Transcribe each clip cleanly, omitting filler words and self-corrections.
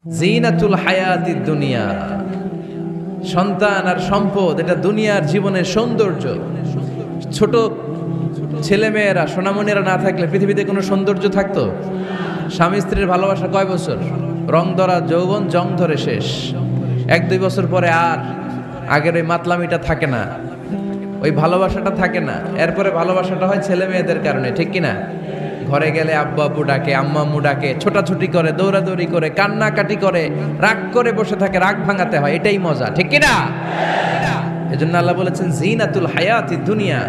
জিনাতুল হায়াতিদ দুনিয়া, সন্তান আর সম্পদ এটা দুনিয়ার জীবনের সৌন্দর্য। ছোট ছেলেমেয়েরা সোনামণিরা না থাকলে পৃথিবীতে কোনো সৌন্দর্য থাকতো? স্বামী স্ত্রীর ভালোবাসা কয় বছর? রং ধরা যৌবন, জং ধরে শেষ। 1-2 বছর পরে আর আগের ওই মাতলামিটা থাকে না, ওই ভালোবাসাটা থাকে না। এরপরে ভালোবাসাটা হয় ছেলে মেয়েদের কারণে, ঠিক কিনা? ঘরে গেলে আব্বু আব্বু ডাকে, আম্মা আম্মু ডাকে, ছোটাছুটি করে, দৌড়াদৌড়ি করে, কান্নাকাটি করে, রাগ করে বসে থাকে, রাগ ভাঙাতে হয়, এটাই মজা, ঠিক কিনা? এজন্য আল্লাহ বলেছেন জিনাতুল হায়াতিদ দুনিয়া।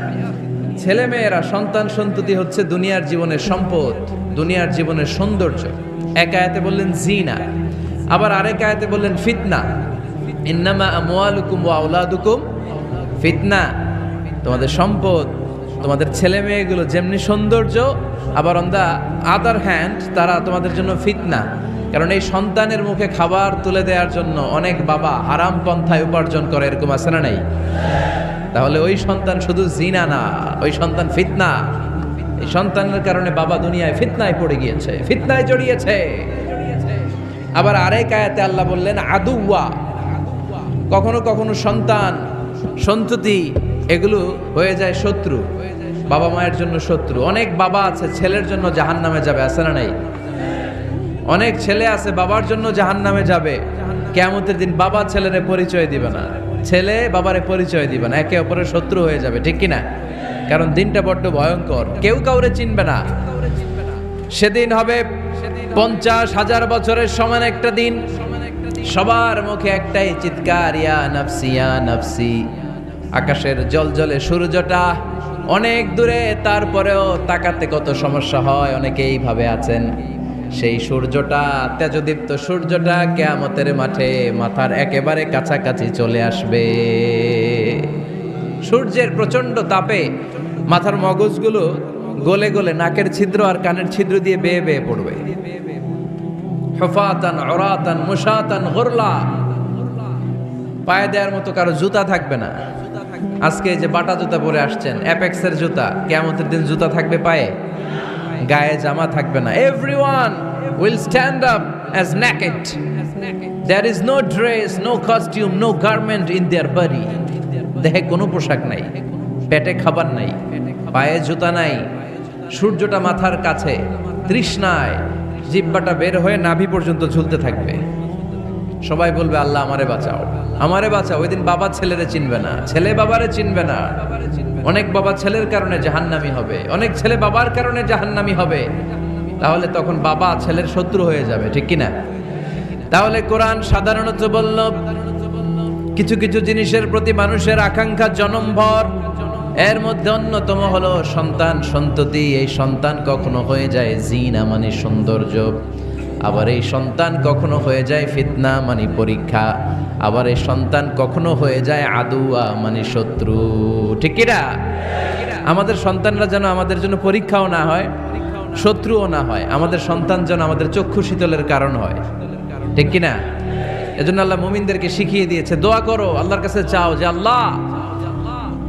ছেলে মেয়েরা, সন্তান সন্ততি হচ্ছে দুনিয়ার জীবনের সম্পদ, দুনিয়ার জীবনের সৌন্দর্য। এক আয়াতে বললেন জিনা, আবার আরেক আয়াতে বললেন ফিতনা। ইন্নামা আমওয়ালুকুম ওয়া আওলাদুকুম ফিতনা। তোমাদের সম্পদ, তোমাদের ছেলে মেয়েগুলো যেমনি সৌন্দর্য, আবার অন দ্য আদার হ্যান্ড তারা তোমাদের জন্য ফিতনা। কারণ এই সন্তানের মুখে খাবার তুলে দেওয়ার জন্য অনেক বাবা হারাম পন্থায় উপার্জন করে, এরকম আছে না নাই? তাহলে ওই সন্তান শুধু জিনা না, ওই সন্তান ফিতনা। এই সন্তানের কারণে বাবা দুনিয়ায় ফিতনায় পড়ে গিয়েছে, ফিতনায় জড়িয়েছে। আবার আরেক আয়াতে আল্লাহ বললেন আদুওয়া। কখনো কখনো সন্তান সন্ততি এগুলো হয়ে যায় শত্রু, বাবা মায়ের জন্য শত্রু। অনেক বাবা আছে ছেলের জন্য জাহান্নামে যাবে, আছে না নাই? অনেক ছেলে আছে বাবার জন্য জাহান্নামে যাবে। কিয়ামতের দিন বাবা ছেলেরে পরিচয় দিবে না, ছেলে বাবারে পরিচয় দিবে না, একে অপরের শত্রু হয়ে যাবে, ঠিক কিনা? কারণ দিনটা বড্ড ভয়ঙ্কর, কেউ কাউরে চিনবে না। সেদিন হবে 50,000 বছরের সমান একটা দিন। সবার মুখে একটাই চিৎকার, ইয়া নাফসি ইয়া নাফসি। আকাশের জলজলে সূর্যটা অনেক দূরে, তারপরেও তাকাতে কত সমস্যা হয়, অনেকেই ভাবে আছেন। সেই সূর্যটা, তেজদীপ্ত সূর্যটা কিয়ামতের মাঠে মাথার একেবারে কাছাকাছি চলে আসবে। সূর্যের প্রচন্ড তাপে মাথার মগজগুলো গলে গলে নাকের ছিদ্র আর কানের ছিদ্র দিয়ে বেয়ে বেয়ে পড়বে। হুফাতান উরাতান মুশাতান গুরলা। পায়ে দেওয়ার মতো কারো জুতা থাকবে না। আজকে যে বাটা জুতা পরে আসছেন, অ্যাপেক্সের জুতা, কিয়ামতের দিন জুতা থাকবে পায়ে? গায়ে জামা থাকবে না। Everyone will stand up as naked. There is no dress, no costume, no garment in their body. দেহে কোনো পোশাক নাই, পেটে খাবার নাই, পায়ে জুতা নাই। সূর্যটা মাথার কাছে, তৃষ্ণায় জিহ্বাটা বের হয়ে নাভি পর্যন্ত ঝুলতে থাকবে। সবাই বলবে আল্লাহ আমারে বাঁচাও, আমারে বাঁচাও। ওই দিন বাবা ছেলেরে চিনবে না, ছেলে বাবারে চিনবে না। অনেক বাবা ছেলের কারণে জাহান্নামী হবে, অনেক ছেলে বাবার কারণে জাহান্নামী হবে। তাহলে তখন বাবা ছেলের শত্রু হয়ে যাবে, ঠিক কিনা? তাহলে কোরআন সাধারণত বলল কিছু কিছু জিনিসের প্রতি মানুষের আকাঙ্ক্ষা জনমভর। এর মধ্যে অন্যতম হলো সন্তান সন্ততি। এই সন্তান কখনো হয়ে যায় জিনা মানে সৌন্দর্য, আবার এই সন্তান কখনো হয়ে যায় ফিতনা মানে পরীক্ষা, আবার এই সন্তান কখনো হয়ে যায় আদুয়া মানে শত্রু, ঠিক কিনা? আমাদের সন্তানরা যেন আমাদের জন্য পরীক্ষাও না হয়, শত্রুও না হয়। আমাদের সন্তান যেন আমাদের চক্ষু শীতলের কারণ হয়, ঠিক কিনা? এজন্য আল্লাহ মুমিনদেরকে শিখিয়ে দিয়েছে, দোয়া করো, আল্লাহর কাছে চাও যে আল্লাহ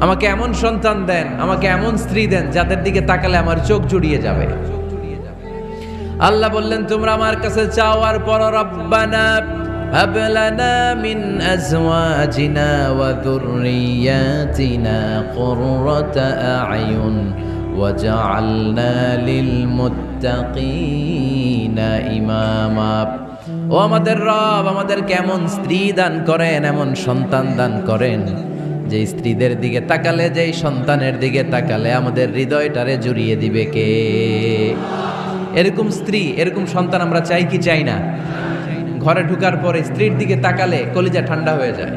আমাকে এমন সন্তান দেন, আমাকে এমন স্ত্রী দেন যাদের দিকে তাকালে আমার চোখ জুড়িয়ে যাবে। আল্লাহ বললেন তোমরা আমার কাছে চাও আর পড়ো, রব্বানা হাব লানা মিন আজওয়াজিনা ওয়া যুররিয়াতিনা কুররাতা আ'য়ুন ওয়াজআলনা লিল মুত্তাকিনা ইমামা। ও আমাদের রব, আমাদের কেমন স্ত্রী দান করেন, এমন সন্তান দান করেন যে স্ত্রীদের দিকে তাকালে, যেই সন্তানের দিকে তাকালে আমাদের হৃদয়টারে জুড়িয়ে দিবে কে? এরকম স্ত্রী, এরকম সন্তান আমরা চাই কি চাই না? ঘরে ঢুকার পরে স্ত্রীর দিকে তাকালে কলিজা ঠান্ডা হয়ে যায়,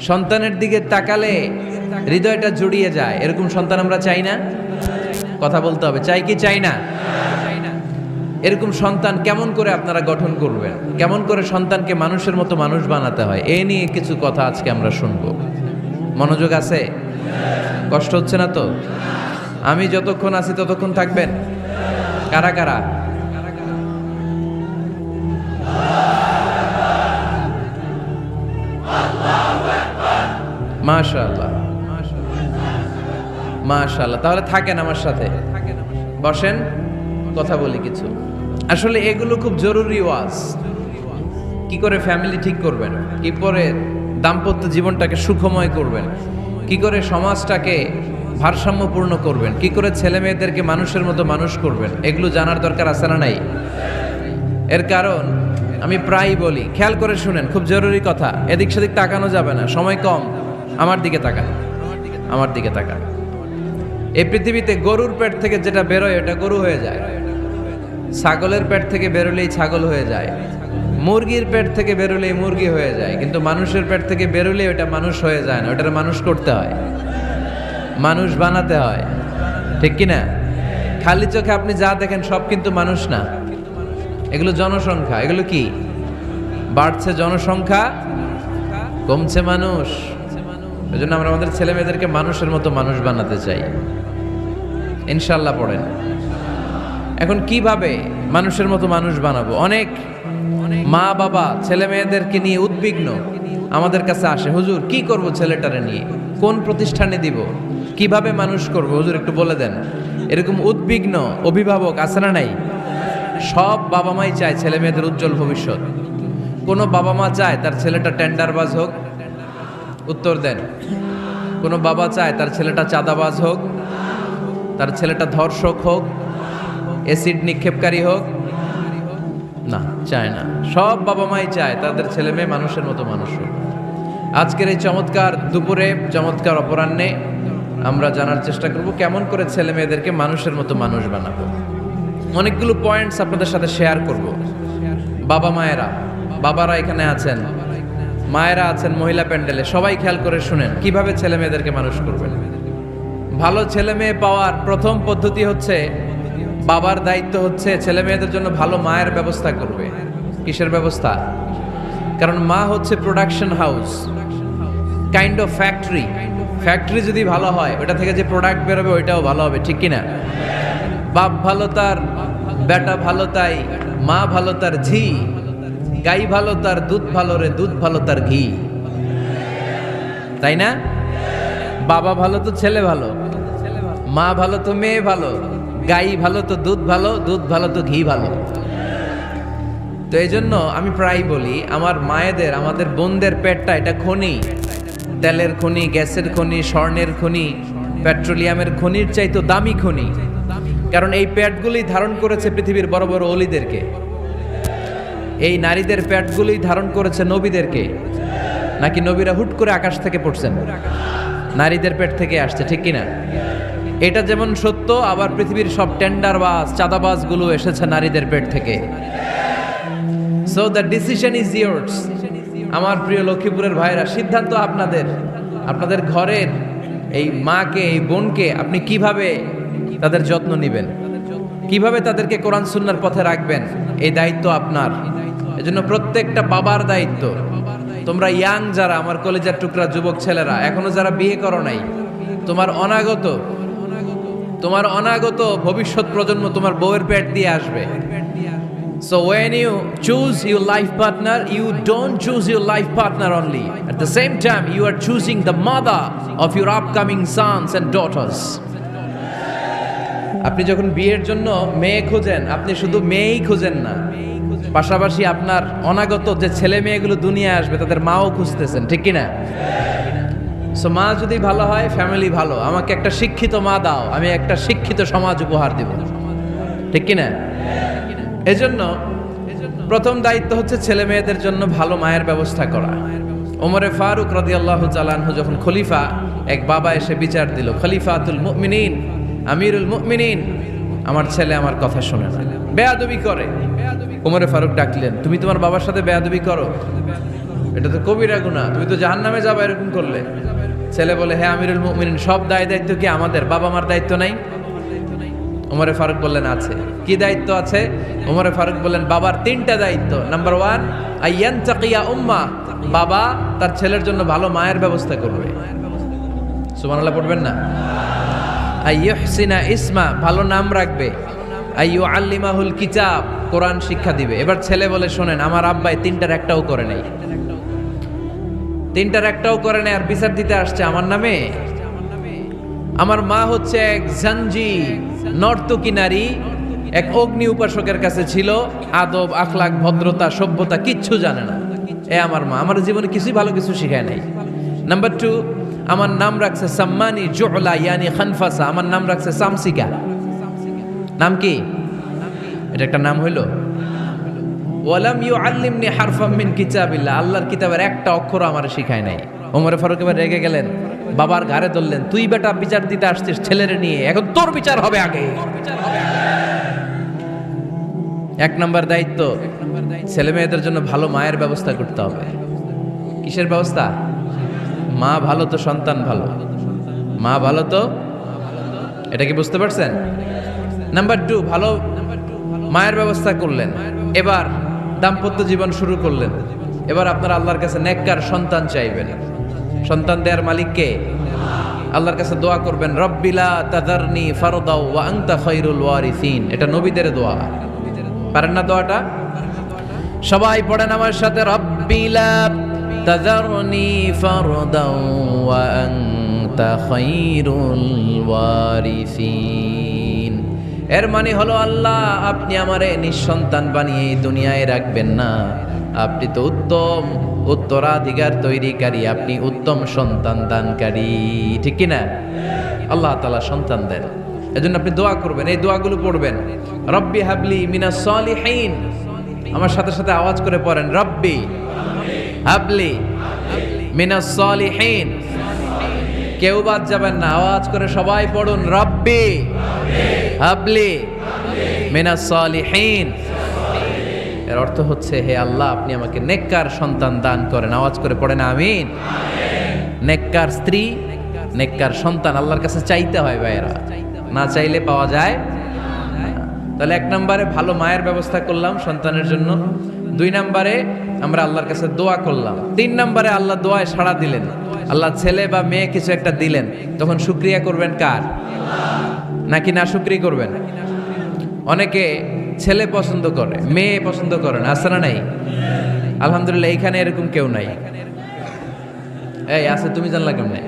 সন্তানের দিকে তাকালে হৃদয়টা জুড়িয়ে যায়। এরকম সন্তান আমরা চাই না? কথা বলতে হবে, চাই কি চাই না? এরকম সন্তান কেমন করে আপনারা গঠন করবেন, কেমন করে সন্তানকে মানুষের মতো মানুষ বানাতে হয়, এ নিয়ে কিছু কথা আজকে আমরা শুনবো। মনোযোগ আছে? কষ্ট হচ্ছে না তো? আমি যতক্ষণ আছি ততক্ষণ থাকবেন? কারা কারা? মাশাআল্লাহ, মাশাআল্লাহ। তাহলে থাকেন আমার সাথে, বসেন, কথা বলি কিছু। আসলে এগুলো খুব জরুরি ওয়াজ। কি করে ফ্যামিলি ঠিক করবেন, কি করে দাম্পত্য জীবনটাকে সুখময় করবেন, কি করে সমাজটাকে ভারসাম্যপূর্ণ করবেন, কি করে ছেলে মেয়েদেরকে মানুষের মতো মানুষ করবেন, এগুলো জানার দরকার আছে না নাই? এর কারণ আমি প্রায়ই বলি, খেয়াল করে শুনেন, খুব জরুরি কথা, এদিক সেদিক তাকানো যাবে না, সময় কম। আমার দিকে তাকান, আমার দিকে তাকান। এই পৃথিবীতে গরুর পেট থেকে যেটা বেরোয় ওটা গরু হয়ে যায়, ছাগলের পেট থেকে বেরোলেই ছাগল হয়ে যায়, মুরগির পেট থেকে বেরোলেই মুরগি হয়ে যায়, কিন্তু মানুষের পেট থেকে বেরোলেই ওটা মানুষ হয়ে যায় না, ওটার মানুষ করতে হয়, মানুষ বানাতে হয়, ঠিক কিনা? খালি চোখে আপনি যা দেখেন সব কিন্তু মানুষ না, এগুলো জনসংখ্যা। এগুলো কি? বাড়ছে জনসংখ্যা, কমছে মানুষ। এই জন্য আমরা আমাদের ছেলে মেয়েদেরকে মানুষের মতো মানুষ বানাতে চাই, ইনশাল্লাহ। পড়েন। এখন কিভাবে মানুষের মতো মানুষ বানাবো? অনেক মা বাবা ছেলে মেয়েদেরকে নিয়ে উদ্বিগ্ন, আমাদের কাছে আসে, হুজুর কি করব ছেলেটারে নিয়ে, কোন প্রতিষ্ঠানে দিব, কিভাবে মানুষ করব হুজুর একটু বলে দেন। এরকম উদ্বিগ্ন অভিভাবক আছে না নাই? সব বাবা মাই চায় ছেলে মেয়েদের উজ্জ্বল ভবিষ্যৎ। কোনো বাবা মা চায় তার ছেলেটা টেন্ডারবাজ হোক? উত্তর দেন। কোনো বাবা চায় তার ছেলেটা চাঁদাবাজ হোক, তার ছেলেটা ধর্ষক হোক, অ্যাসিড নিক্ষেপকারী হোক? না, চায় না। সব বাবা মাই চায় তাদের ছেলে মেয়ে মানুষের মতো মানুষ হোক। আজকের এই চমৎকার দুপুরে, চমৎকার অপরাহ্নে আমরা জানার চেষ্টা করব কেমন করে ছেলে মেয়েদেরকে মানুষের মতো মানুষ বানাবো। অনেকগুলো পয়েন্টস আপনাদের সাথে শেয়ার করব। বাবা মায়েরা, বাবারা এখানে আছেন, মায়েরা আছেন মহিলা প্যান্ডেলে, সবাই খেয়াল করে শুনেন কিভাবে ছেলে মেয়েদেরকে মানুষ করবেন। ভালো ছেলে মেয়ে পাওয়ার প্রথম পদ্ধতি হচ্ছে, বাবার দায়িত্ব হচ্ছে ছেলে মেয়েদের জন্য ভালো মায়ের ব্যবস্থা করবে। কিসের ব্যবস্থা? কারণ মা হচ্ছে production house, kind of factory. Factory যদি ভালো হয়, ওটা থেকে যে প্রোডাক্ট বেরোবে ওইটাও ভালো হবে, ঠিক কিনা? বাপ ভালো তার বেটা ভালো তাই, মা ভালো তার ঝি, গাই ভালো তার দুধ ভালো রে, দুধ ভালো তার ঘি, তাই না? বাবা ভালো তো ছেলে ভালো, মা ভালো তো মেয়ে ভালো, গাই ভালো তো দুধ ভালো, দুধ ভালো তো ঘি ভালো। তো এই জন্য আমি প্রায় বলি, আমার মায়েদের, আমাদের বোনদের পেটটা এটা খনি, তেলের খনি, গ্যাসের খনি, স্বর্ণের খনি, পেট্রোলিয়ামের খনির চাইতো দামি খনি। কারণ এই পেটগুলি ধারণ করেছে পৃথিবীর বড় বড় অলিদেরকে, এই নারীদের পেটগুলি ধারণ করেছে নবীদেরকে। নাকি নবীরা হুট করে আকাশ থেকে পড়ছেন? নারীদের পেট থেকে আসছে, ঠিক কিনা? এটা যেমন সত্য, আবার পৃথিবীর সব টেন্ডারবাজ, চাঁদাবাজ গুলো এসেছে নারীদের পেট থেকে। So the decision is years. আমার প্রিয় লক্ষ্মীপুরের ভাইরা, সিদ্ধান্ত আপনাদের। আপনাদের ঘরের এই মাকে, এই বোনকে আপনি কিভাবে তাদের যত্ন নেবেন, কিভাবে তাদেরকে কোরআন সুন্নাহর পথে রাখবেন, এই দায়িত্ব আপনার। এজন্য প্রত্যেকটা বাবার দায়িত্ব। তোমরা ইয়াং যারা, আমার কলেজের টুকরা যুবক ছেলেরা, এখনো যারা বিয়ে করো নাই, তোমার অনাগত ভবিষ্যৎ প্রজন্ম তোমার বউয়ের পেট দিয়ে আসবে। So when you choose your life partner, you don't choose your life partner only. At the same time, you are choosing the mother of your upcoming sons and daughters. আপনি যখন বিয়ের জন্য মেয়ে খোঁজেন, আপনি শুধু মেয়েই খোঁজেন না, পাশাপাশি আপনার অনাগত যে ছেলে মেয়েগুলো দুনিয়ায় আসবে তাদের মাও খুঁজতেছেন, ঠিক কিনা? সো মা যদি ভালো হয়, ফ্যামিলি ভালো। আমাকে একটা শিক্ষিত মা দাও, আমি একটা শিক্ষিত সমাজ উপহার দেব, ঠিক কিনা? এজন্য প্রথম দায়িত্ব হচ্ছে ছেলে মেয়েদের জন্য ভালো মায়ের ব্যবস্থা করা। ওমরে ফারুক রাদিয়াল্লাহু তাআলা আনহু যখন খলিফা, এক বাবা এসে বিচার দিল, খলিফাতুল মুমিনিন, আমিরুল মুমিনিন, আমার ছেলে আমার কথা শোনে না, বেয়াদবি করে। ওমরে ফারুক ডাকলেন, তুমি তোমার বাবার সাথে বেয়াদবি করো? এটা তো কবিরা গুনাহ, তুমি তো জাহান্নামে যাবে এরকম করলে। ছেলে বলে, হ্যাঁ আমিরুল মুমিনিন, সব দায়িত্ব কি আমাদের? বাবা মার দায়িত্ব নাই? ওমরে ফারুক বললেন, আছে। কি দায়িত্ব আছে? ওমরে ফারুক বললেন, বাবার 3টা দায়িত্ব। নাম্বার 1, আইয়ানতাকিয়া উম্মা, বাবা তার ছেলের জন্য ভালো মায়ের ব্যবস্থা করবে। সুবহানাল্লাহ পড়বেন না? আইয়ুহসিনা ইসমা, ভালো নাম রাখবে। আইয়ুআল্লিমাহুল কিতাব, কোরআন শিক্ষা দিবে। এবার ছেলে বলে, শোনেন, আমার আব্বাই 3টার একটাও করে নাই, 3টার একটাও করে নাই, আর বিচার দিতে আসছে আমার নামে। আমার মা হচ্ছে এক জাঞ্জি, নর্তকী নারী, এক অগ্নি উপাসকের কাছে ছিল, আদব আখলাক ভদ্রতা সভ্যতা কিচ্ছু জানে না। এ আমার মা আমার জীবনে কিছুই ভালো কিছু শিখায় নাই। নাম্বার 2, আমার নাম রাখছে সাম্মানি জুলা ইয়ানি খানফাসা, আমার নাম রাখছে সামসিকা। নাম কি? এটা একটা নাম হইল? ওয়ালাম ইউআল্লিমনি হারফাম মিন কিতাবিল্লাহ, আল্লাহর কিতাবের একটা অক্ষর আমার শিখায় নাই। ওমর ফারুক এবার রেগে গেলেন, বাবার ঘাড়ে ধরলেন, তুই বেটা বিচার দিতে আসছিস ছেলেরে নিয়ে, এখন তোর বিচার হবে আগে। এক নম্বর দায়িত্ব, ছেলে মেয়েদের জন্য ভালো মায়ের ব্যবস্থা করতে হবে। কিসের ব্যবস্থা? মা ভালো তো সন্তান ভালো, মা ভালো তো, এটা কি বুঝতে পারছেন? নাম্বার 2, ভালো মায়ের ব্যবস্থা করলেন। এবার দাম্পত্য জীবন শুরু করলেন। এবার আপনারা আল্লাহর কাছে নেককার সন্তান চাইবেন। সন্তান দেওয়ার মালিক কে? আল্লাহর কাছে দোয়া করবেন, রব্বিলা তাদারনি ফারদাও ওয়া আনতা খায়রুল ওয়ারিসিন। এটা নবীদের দোয়া, পারেন না দোয়াটা? সবাই পড়েন আমার সাথে, রব্বিলা তাদারনি ফারদাও ওয়া আনতা খায়রুল ওয়ারিসিন। এর মানে হলো, আল্লাহ আপনি আমারে নিঃসন্তান বানিয়ে দুনিয়ায় রাখবেন না, আপনি তো উত্তম উত্তরাধিকার তৈরিকারী, আপনি উত্তম সন্তান দানকারী, ঠিক কিনা? আল্লাহ তাআলা সন্তান দেন, এজন্য আপনি দোয়া করবেন, এই দোয়াগুলো পড়বেন। রব্বি হাবলি মিনাস সালিহিন, আমার সাথে সাথে আওয়াজ করে পড়েন, রব্বি হাবলি মিনাস সালিহিন। কেউ বাদ যাবেন না, আওয়াজ করে সবাই পড়ুন, রব্বি হাবলি মিনাস সালিহিন। এর অর্থ হচ্ছে, হে আল্লাহ আপনি আমাকে নেককার সন্তান দান করেন। আওয়াজ করে পড়েন আমিন। নেককার স্ত্রী, নেককার সন্তান আল্লাহর কাছে চাইতে হয় ভাইয়েরা, না চাইলে পাওয়া যায়। তাহলে 1 নম্বরে ভালো মায়ের ব্যবস্থা করলাম সন্তানের জন্য। 2 নম্বরে আমরা আল্লাহর কাছে দোয়া করলাম। 3 নম্বরে আল্লাহ দোয়ায় সাড়া দিলেন। আল্লাহ ছেলে বা মেয়ে কিছু একটা দিলেন, তখন শুকরিয়া করবেন কার? নাকি না শুকরি করবেন? অনেকে ছেলে পছন্দ করে, মেয়ে পছন্দ করে না, আছে না নাই? আলহামদুলিল্লাহ এইখানে এরকম কেউ নাই। এই আছে, তুমি জানলা কেমনে?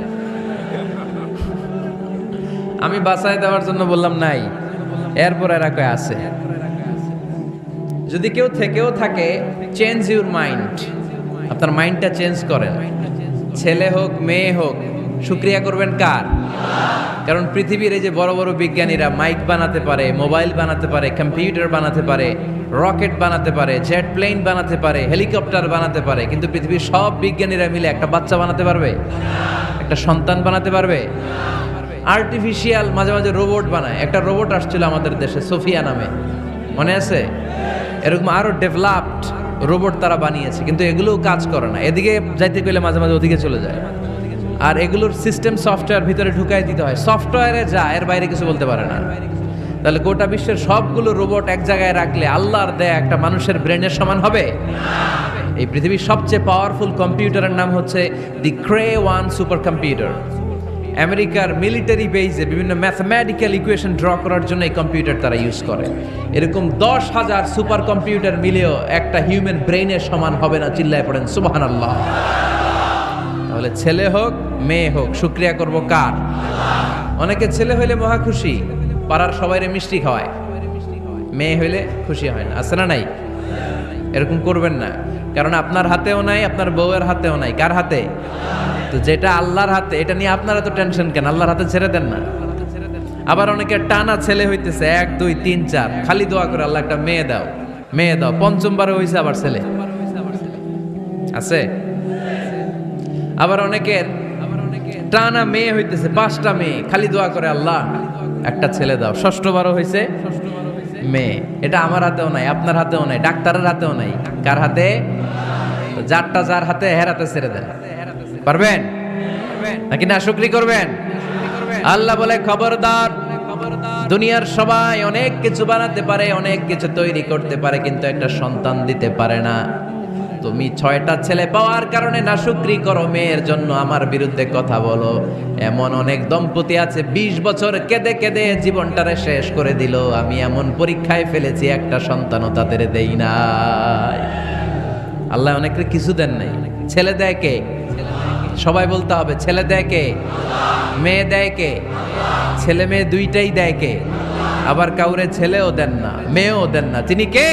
আমি বাঁচায় দেওয়ার জন্য বললাম নাই, এরপর এরা কয় আছে। যদি কেউ থেকেও থাকে, চেঞ্জ ইউর মাইন্ড, আপনার মাইন্ডটা চেঞ্জ করেন। ছেলে হোক মেয়ে হোক, শুকরিয়া করবেন কার? কারণ পৃথিবীর এই যে বড় বড় বিজ্ঞানীরা মাইক বানাতে পারে, মোবাইল বানাতে পারে, কম্পিউটার বানাতে পারে, রকেট বানাতে পারে, জেট প্লেন বানাতে পারে, হেলিকপ্টার বানাতে পারে, কিন্তু পৃথিবীর সব বিজ্ঞানীরা মিলে একটা বাচ্চা বানাতে পারবে? একটা সন্তান বানাতে পারবে? আর্টিফিশিয়াল মাঝে মাঝে রোবট বানায়। একটা রোবট আসছিল আমাদের দেশে, সোফিয়া নামে, মনে আছে? এরকম আরো ডেভেলপড রোবট তারা বানিয়েছে, কিন্তু এগুলোও কাজ করে না। এদিকে যাইতে গেলে মাঝে মাঝে ওদিকে চলে যায়। আর এগুলোর সিস্টেম সফটওয়্যার ভিতরে ঢুকাই দিতে হয়, সফটওয়্যারে যা, এর বাইরে কিছু বলতে পারে না। তাহলে গোটা বিশ্বের সবগুলো রোবট এক জায়গায় রাখলে আল্লাহর দেয়া একটা মানুষের ব্রেনের সমান হবে? এই পৃথিবীর সবচেয়ে পাওয়ারফুল কম্পিউটারের নাম হচ্ছে দি ক্রে 1 সুপার কম্পিউটার। আমেরিকার মিলিটারি বেইজে বিভিন্ন ম্যাথমেটিক্যাল ইকুয়েশন ড্র করার জন্য এই কম্পিউটার তারা ইউজ করে। এরকম 10,000 সুপার কম্পিউটার মিলেও একটা হিউম্যান ব্রেইনের সমান হবে না। চিল্লায় পড়েন সুবহানাল্লাহ। তাহলে ছেলে হোক মেয়ে হোক, শুকরিয়া করব কার? অনেকে ছেলে হইলে মহা খুশি, পাড়ার সবাইরে মিষ্টি খাওয়ায়, মেয়ে হইলে খুশি হয় না, আছে না নাই? এরকম করবেন না, কারণ আপনার হাতেও নাই, আপনার বউয়ের হাতেও নাই। কার হাতে? তো যেটা আল্লাহর হাতে, এটা নিয়ে আপনারা তো টেনশন কেন? আল্লাহর হাতে ছেড়ে দেন না। আবার অনেকে টানা ছেলে হইতেছে 1 2 3 4, খালি দোয়া করে আল্লাহ একটা মেয়ে দাও, মেয়ে দাও। 5ম হইছে আবার ছেলে আছে। আবার অনেকের টানা মেয়ে হইতেছে 5টা মেয়ে, খালি দোয়া করে আল্লাহ একটা ছেলে দাও। 6ঠবারও হইছে মেয়ে। এটা আমার হাতেও নাই, আপনার হাতেও নাই, ডাক্তারের হাতেও নাই। কার হাতে? যারটা যার হাতে, হের হাতে ছেড়ে দেন। পারবেন নাকি না শুকরি করবেন? আল্লাহ বলে, খবরদার, দুনিয়ার সবাই অনেক কিছু বানাতে পারে, অনেক কিছু তৈরি করতে পারে, কিন্তু একটা সন্তান দিতে পারে না। তুমি 6টা ছেলে পাওয়ার কারণে না শুকরি করো, মেয়ের জন্য আমার বিরুদ্ধে কথা বলো। এমন অনেক দম্পতি আছে 20 বছর কেঁদে কেঁদে জীবনটারে শেষ করে দিল। আমি এমন পরীক্ষায় ফেলেছি, একটা সন্তানও তাদের দেই নাই। আল্লাহ অনেকের কিছু দেন নাই। ছেলে দেয় কে? সবাই বলতে হবে, ছেলে দেয় কে? মেয়ে দেয় কে? ছেলে মেয়ে দুইটাই দেয় কে? আবার কাউরে ছেলেও দেন না, মেয়েও দেন না। তিনি কে?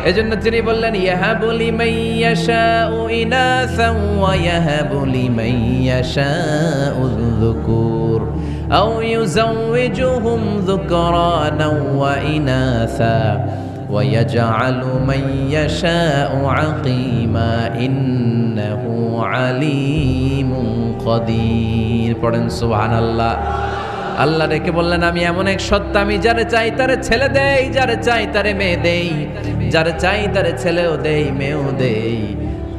এজন্য তিনি বললেন ইয়াহাবু লিমান ইয়াশাউ ইনাসান ওয়া ইয়াহাবু লিমান ইয়াশাউ যুকুর আও ইউযাওয়িজুহুম যুকরানান ওয়া ইনাসা ওয়া ইয়াজআলু মান ইয়াশাউ আকিমা ইন্নাহু আলিমুন কাদির। পড়েন সুবহানাল্লাহ। আল্লাহ রেখে বললেন আমি এমন এক সত্তা, আমি যারে চাই তারে ছেলে দেই, যারে চাই তারে মেয়ে দেই, যারে চাই তারে ছেলেও দেই মেয়েও দেই।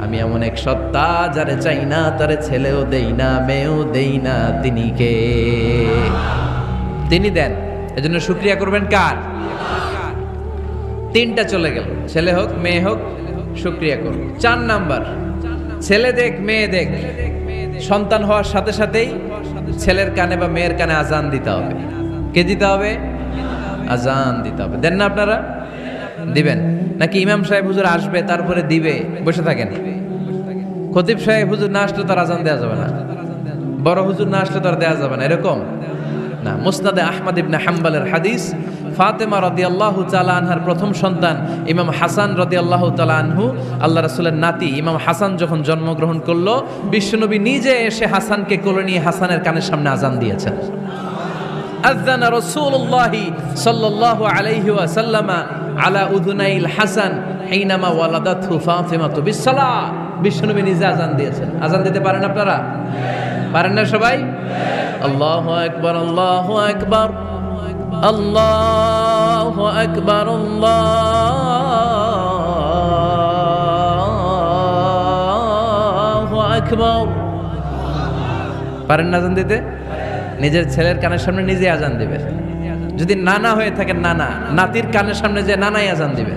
আমি এমন এক সত্তা, যারে চাই না তারে ছেলেও দেই না মেয়েও দেই না। তিনি কে? তিনি দেন। এজন্য শুকরিয়া করবেন কার? তিনটা চলে গেল, ছেলে হোক মেয়ে হোক, শুকরিয়া করুন। 4 নাম্বার, ছেলে দেখ মেয়ে দেখ, সন্তান হওয়ার সাথে সাথেই ছেলের কানে বা মেয়ের কানে আজান দিতে হবে। কে দিতে হবে? আজান দিতে হবে। দেন না আপনারা? দিবেন নাকি ইমাম সাহেব হুজুর আসবে তারপরে দিবে বসে থাকেন? খতিব সাহেব হুজুর না আসলে তার আজান দেওয়া যাবে না, বড় হুজুর না আসলে তার দেওয়া যাবে না, এরকম না। মুসনাদে আহমদ ইবনে হাম্বলের হাদিস, ফাতেমা রাদিয়াল্লাহু তাআলা আনহার প্রথম সন্তান ইমাম হাসান রাদিয়াল্লাহু তাআলা আনহু, আল্লাহ রাসূলের নাতি ইমাম হাসান যখন জন্মগ্রহণ করলো, বিশ্বনবী নিজে এসে হাসানকে কোলে নিয়ে হাসানের কানের সামনে আজান দিয়েছেন। আযানা রাসূলুল্লাহ সাল্লাল্লাহু আলাইহি ওয়াসাল্লাম আলা উযুনাইল হাসান হিনামা ওয়ালাদাতহু ফাতিমাতু বিসসালাহ। বিশ্বনবী নিজে আজান দিয়েছেন। আজান দিতে পারেন আপনারা? পারেন না সবাই? আল্লাহু আকবার, আল্লাহু আকবার, আল্লাহু আকবার, আল্লাহু আকবার। পারেন না আজান দিতে? নিজের ছেলের কানের সামনে নিজে আজান দিবে। যদি নানা হয়ে থাকেন, নানা নাতির কানের সামনে যে নানাই আজান দিবে,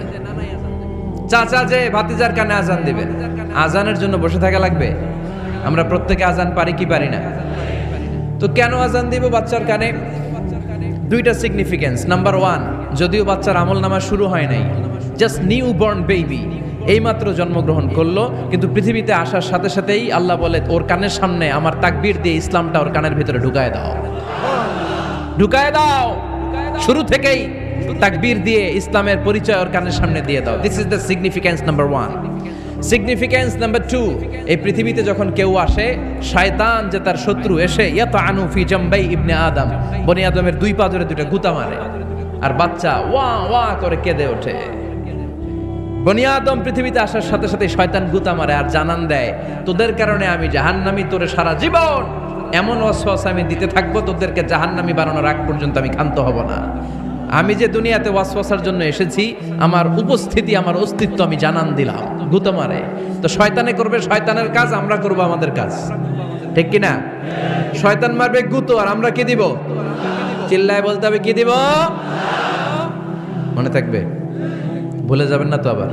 চাচা যে ভাতিজার কানে আজান দিবে। আজানের জন্য বসে থাকা লাগবে? আমরা প্রত্যেকে আজান পারি কি পারি না? তো কেন আজান দিব বাচ্চার কানে? দুইটা সিগনিফিকেন্স। নাম্বার 1, যদিও বাচ্চার আমল নামা শুরু হয় নাই, জাস্ট নিউ বর্ন বেবি, এইমাত্র জন্মগ্রহণ করলো, কিন্তু পৃথিবীতে আসার সাথে সাথেই আল্লাহ বলে ওর কানের সামনে আমার তাকবীর দিয়ে ইসলামটা ওর কানের ভিতরে ঢুকায় দাও, ঢুকায় দাও। শুরু থেকেই তাকবীর দিয়ে ইসলামের পরিচয় ওর কানের সামনে দিয়ে দাও। This is the significance number 1। Significance number 2, এই পৃথিবীতে যখন কেউ আসে, শয়তান যে তার শত্রু এসে ইয়াতাআনু ফি জামবাই ইবনে আদম, বনি আদমের 2 পা ধরে 2টা গুতা মারে, আর বাচ্চা ওয়া ওয়া করে কেঁদে ওঠে। বনি আদম পৃথিবীতে আসার সাথে সাথে শয়তান গুতা মারে আর জানান দেয় তোদের কারণে আমি জাহান্নামী, তোরে সারা জীবন এমন ওয়াসওয়াসা আমি দিতে থাকবো, তোদেরকে জাহান্নামী বানানোর আগ পর্যন্ত আমি ক্ষান্ত হব না। আমি যে দুনিয়াতে ওয়াসওয়াসার জন্য এসেছি, আমার উপস্থিতি, আমার অস্তিত্ব আমি জানান দিলাম। গুতো মারে তো শয়তানে করবে শয়তানের কাজ, আমরা করব আমাদের কাজ, ঠিক কি না? শয়তান মারবে গুতো, আর আমরা কি দিব? চিল্লায় বলতে হবে কি দিব? মনে থাকবে, ভুলে যাবেন না তো আবার।